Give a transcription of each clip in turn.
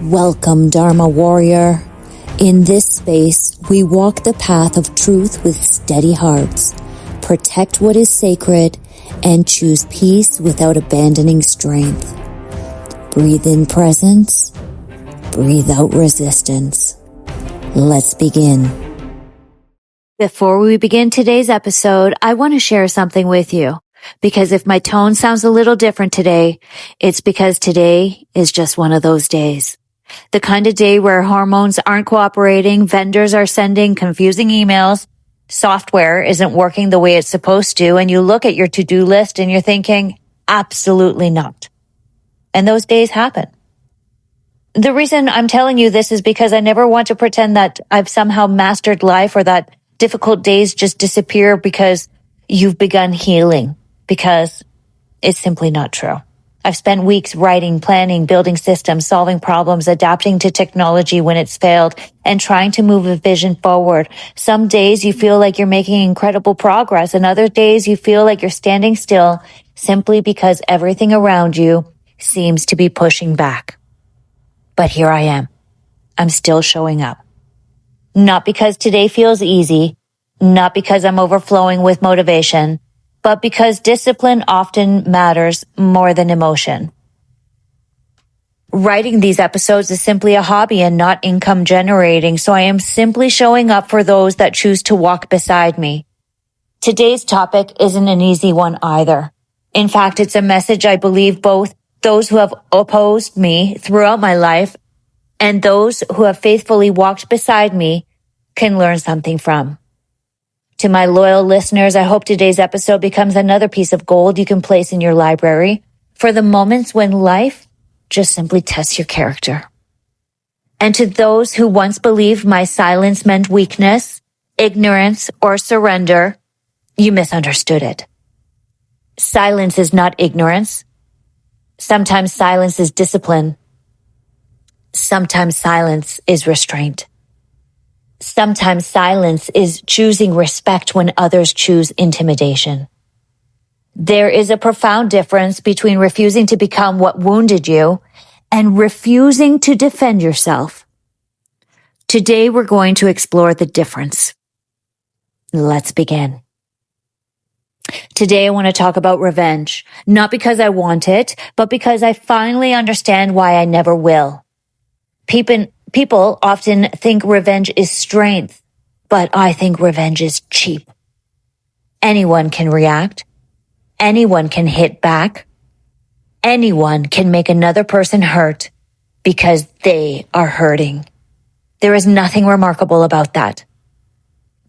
Welcome, Dharma Warrior. In this space, we walk the path of truth with steady hearts, protect what is sacred, and choose peace without abandoning strength. Breathe in presence, breathe out resistance. Let's begin. Before we begin today's episode, I want to share something with you. Because if my tone sounds a little different today, it's because today is just one of those days. The kind of day where hormones aren't cooperating, vendors are sending confusing emails, software isn't working the way it's supposed to, and you look at your to-do list and you're thinking, absolutely not. And those days happen. The reason I'm telling you this is because I never want to pretend that I've somehow mastered life or that difficult days just disappear because you've begun healing, because it's simply not true. I've spent weeks writing, planning, building systems, solving problems, adapting to technology when it's failed, and trying to move a vision forward. Some days you feel like you're making incredible progress, and other days you feel like you're standing still simply because everything around you seems to be pushing back. But here I am. I'm still showing up. Not because today feels easy, not because I'm overflowing with motivation, but because discipline often matters more than emotion. Writing these episodes is simply a hobby and not income generating, so I am simply showing up for those that choose to walk beside me. Today's topic isn't an easy one either. In fact, it's a message I believe both those who have opposed me throughout my life and those who have faithfully walked beside me can learn something from. To my loyal listeners, I hope today's episode becomes another piece of gold you can place in your library for the moments when life just simply tests your character. And to those who once believed my silence meant weakness, ignorance, or surrender, you misunderstood it. Silence is not ignorance. Sometimes silence is discipline. Sometimes silence is restraint. Sometimes silence is choosing respect when others choose intimidation. There is a profound difference between refusing to become what wounded you and refusing to defend yourself. Today we're going to explore the difference. Let's begin. Today I want to talk about revenge, not because I want it, but because I finally understand why I never will. People often think revenge is strength, but I think revenge is cheap. Anyone can react. Anyone can hit back. Anyone can make another person hurt because they are hurting. There is nothing remarkable about that.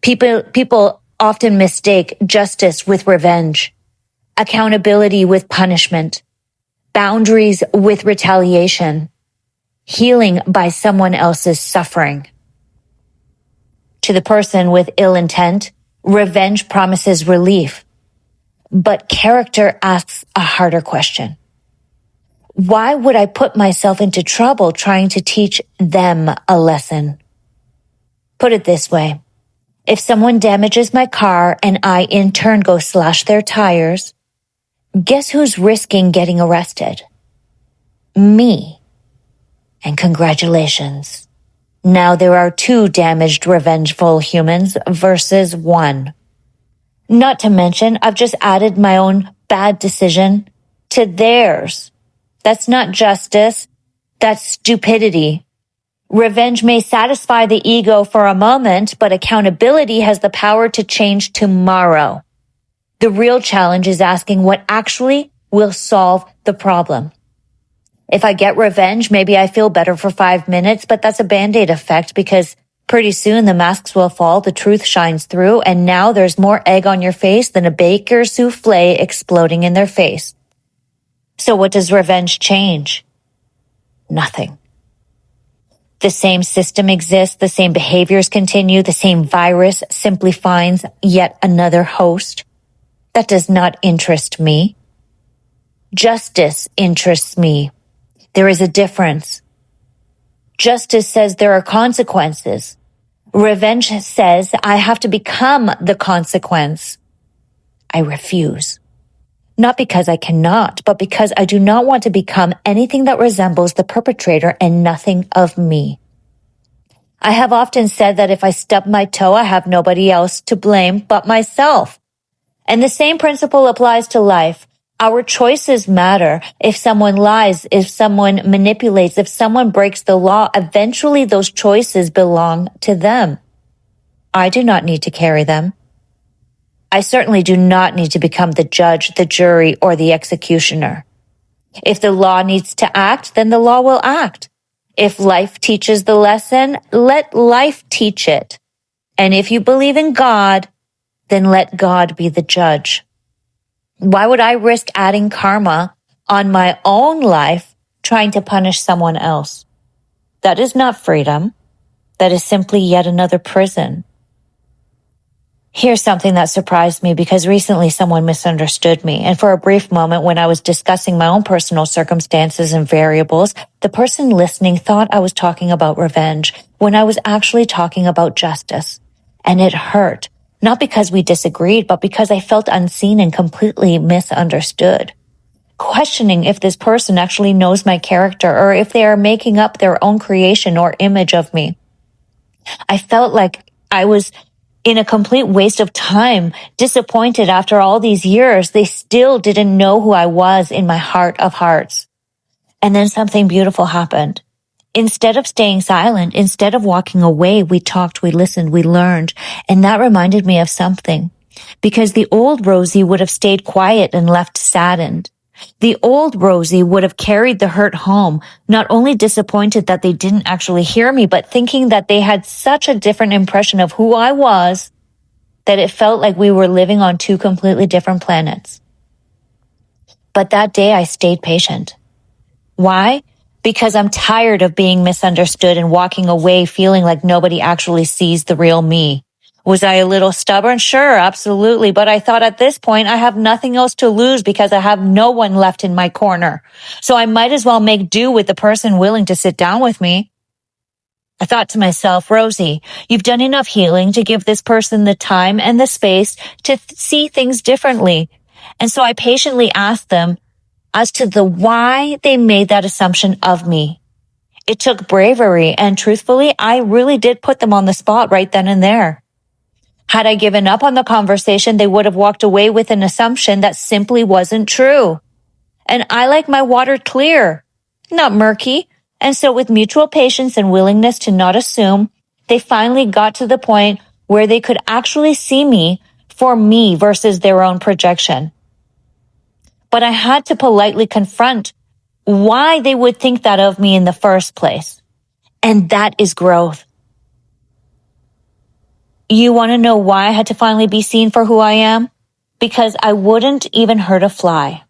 People often mistake justice with revenge, accountability with punishment, boundaries with retaliation, healing by someone else's suffering. To the person with ill intent, revenge promises relief. But character asks a harder question. Why would I put myself into trouble trying to teach them a lesson? Put it this way. If someone damages my car and I in turn go slash their tires, guess who's risking getting arrested? Me. And congratulations. Now there are 2 damaged, revengeful humans versus 1. Not to mention, I've just added my own bad decision to theirs. That's not justice. That's stupidity. Revenge may satisfy the ego for a moment, but accountability has the power to change tomorrow. The real challenge is asking what actually will solve the problem. If I get revenge, maybe I feel better for 5 minutes, but that's a Band-Aid effect because pretty soon the masks will fall, the truth shines through, and now there's more egg on your face than a baker's souffle exploding in their face. So what does revenge change? Nothing. The same system exists, the same behaviors continue, the same virus simply finds yet another host. That does not interest me. Justice interests me. There is a difference. Justice says there are consequences. Revenge says I have to become the consequence. I refuse. Not because I cannot, but because I do not want to become anything that resembles the perpetrator and nothing of me. I have often said that if I stub my toe, I have nobody else to blame but myself. And the same principle applies to life. Our choices matter. If someone lies, if someone manipulates, if someone breaks the law, eventually those choices belong to them. I do not need to carry them. I certainly do not need to become the judge, the jury, or the executioner. If the law needs to act, then the law will act. If life teaches the lesson, let life teach it. And if you believe in God, then let God be the judge. Why would I risk adding karma on my own life trying to punish someone else? That is not freedom. That is simply yet another prison. Here's something that surprised me because recently someone misunderstood me. And for a brief moment when I was discussing my own personal circumstances and variables, the person listening thought I was talking about revenge when I was actually talking about justice. And it hurt, not because we disagreed, but because I felt unseen and completely misunderstood. Questioning if this person actually knows my character or if they are making up their own creation or image of me. I felt like I was in a complete waste of time, disappointed after all these years. They still didn't know who I was in my heart of hearts. And then something beautiful happened. Instead of staying silent, instead of walking away, we talked, we listened, we learned. And that reminded me of something. Because the old Rosie would have stayed quiet and left saddened. The old Rosie would have carried the hurt home, not only disappointed that they didn't actually hear me, but thinking that they had such a different impression of who I was that it felt like we were living on two completely different planets. But that day I stayed patient. Why? Because I'm tired of being misunderstood and walking away feeling like nobody actually sees the real me. Was I a little stubborn? Sure, absolutely. But I thought at this point I have nothing else to lose because I have no one left in my corner. So I might as well make do with the person willing to sit down with me. I thought to myself, Rosie, you've done enough healing to give this person the time and the space to see things differently. And so I patiently asked them as to the why they made that assumption of me. It took bravery, and truthfully, I really did put them on the spot right then and there. Had I given up on the conversation, they would have walked away with an assumption that simply wasn't true. And I like my water clear, not murky. And so with mutual patience and willingness to not assume, they finally got to the point where they could actually see me for me versus their own projection. But I had to politely confront why they would think that of me in the first place. And that is growth. You want to know why I had to finally be seen for who I am? Because I wouldn't even hurt a fly.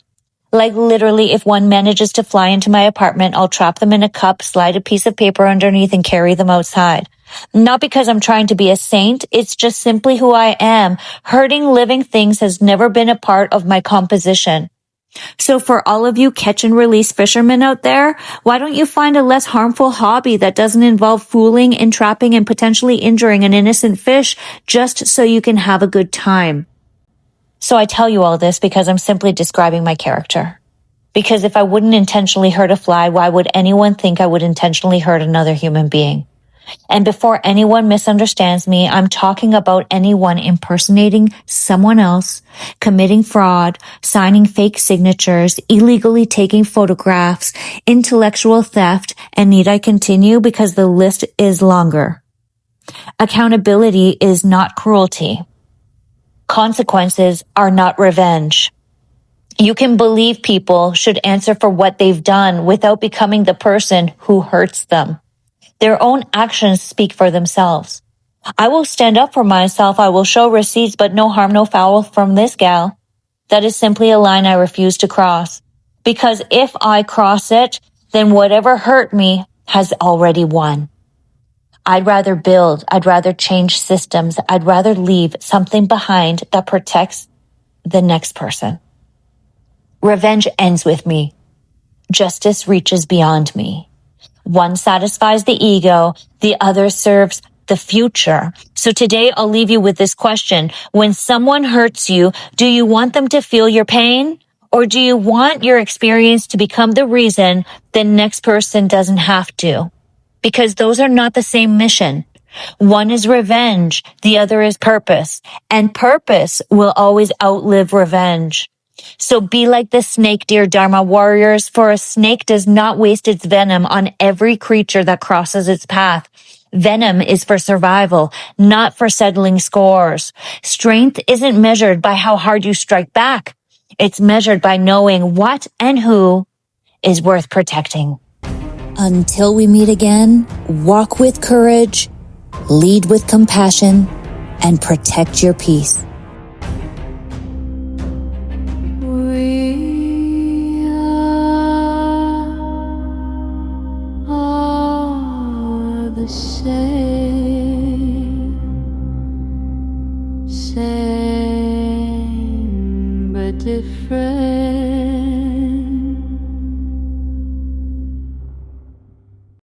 Like literally, if one manages to fly into my apartment, I'll trap them in a cup, slide a piece of paper underneath, and carry them outside. Not because I'm trying to be a saint, it's just simply who I am. Hurting living things has never been a part of my composition. So for all of you catch and release fishermen out there, why don't you find a less harmful hobby that doesn't involve fooling, entrapping, and potentially injuring an innocent fish just so you can have a good time? So I tell you all this because I'm simply describing my character. Because if I wouldn't intentionally hurt a fly, why would anyone think I would intentionally hurt another human being? And before anyone misunderstands me, I'm talking about anyone impersonating someone else, committing fraud, signing fake signatures, illegally taking photographs, intellectual theft, and need I continue because the list is longer. Accountability is not cruelty. Consequences are not revenge. You can believe people should answer for what they've done without becoming the person who hurts them. Their own actions speak for themselves. I will stand up for myself. I will show receipts, but no harm, no foul from this gal. That is simply a line I refuse to cross. Because if I cross it, then whatever hurt me has already won. I'd rather build. I'd rather change systems. I'd rather leave something behind that protects the next person. Revenge ends with me. Justice reaches beyond me. One satisfies the ego, the other serves the future. So today I'll leave you with this question. When someone hurts you, do you want them to feel your pain Or do you want your experience to become the reason the next person doesn't have to? Because those are not the same mission. One is revenge, the other is purpose, and purpose will always outlive revenge. So be like the snake, dear Dharma warriors, for a snake does not waste its venom on every creature that crosses its path. Venom is for survival, not for settling scores. Strength isn't measured by how hard you strike back. It's measured by knowing what and who is worth protecting. Until we meet again, walk with courage, lead with compassion, and protect your peace. We are the same but different.